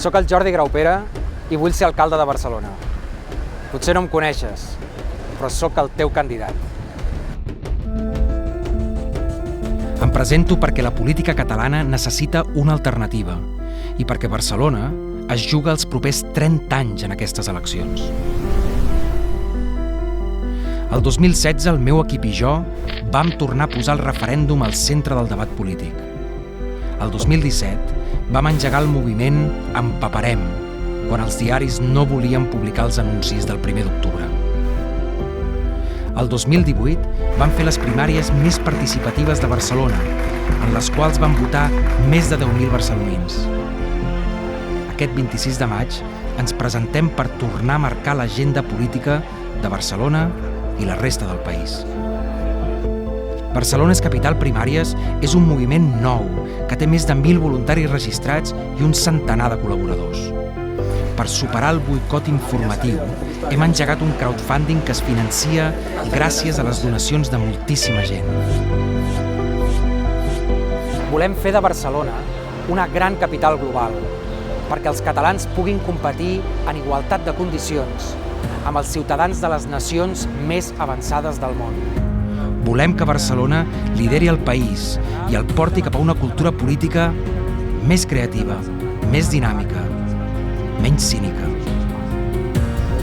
Soc el Jordi Graupera i vull ser alcalde de Barcelona. Potser no em coneixes, però sóc el teu candidat. Em presento perquè la política catalana necessita una alternativa i perquè Barcelona es juga els propers 30 anys en aquestes eleccions. El 2016 el meu equip i jo vam tornar a posar el referèndum al centre del debat polític. El 2017 vam engegar el moviment Empaparem, quan els diaris no volien publicar els anuncis del 1 d'octubre. El 2018 vam fer les primàries més participatives de Barcelona, en les quals van votar més de 10.000 barcelonins. Aquest 26 de maig ens presentem per tornar a marcar l'agenda política de Barcelona i la resta del país. Barcelona és capital primàries és un moviment nou que té més de 1.000 voluntaris registrats i un centenar de col·laboradors. Per superar el boicot informatiu, hem engegat un crowdfunding que es financia gràcies a les donacions de moltíssima gent. Volem fer de Barcelona una gran capital global, perquè els catalans puguin competir en igualtat de condicions amb els ciutadans de les nacions més avançades del món. Volem que Barcelona lideri el país i el porti cap a una cultura política més creativa, més dinàmica, menys cínica.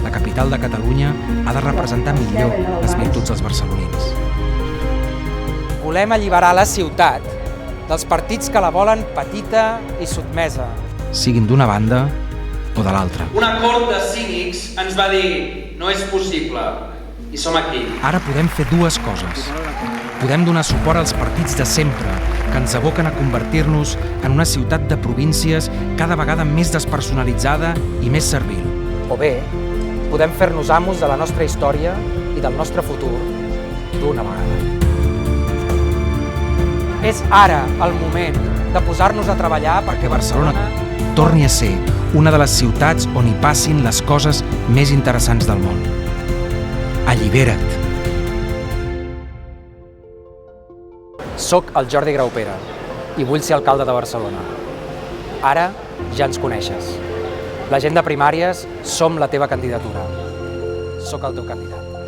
La capital de Catalunya ha de representar millor les virtuts dels barcelonins. Volem alliberar la ciutat dels partits que la volen petita i sotmesa. Siguin d'una banda o de l'altra. Un acord de cínics ens va dir no és possible i som aquí. Ara podem fer dues coses. Podem donar suport als partits de sempre que ens aboquen a convertir-nos en una ciutat de províncies cada vegada més despersonalitzada i més servil. O bé, podem fer-nos amos de la nostra història i del nostre futur d'una vegada. És ara el moment de posar-nos a treballar perquè Barcelona torni a ser una de les ciutats on hi passin les coses més interessants del món. Allibera't! Soc el Jordi Graupera i vull ser alcalde de Barcelona. Ara ja ens coneixes. La gent de primàries som la teva candidatura. Soc el teu candidat.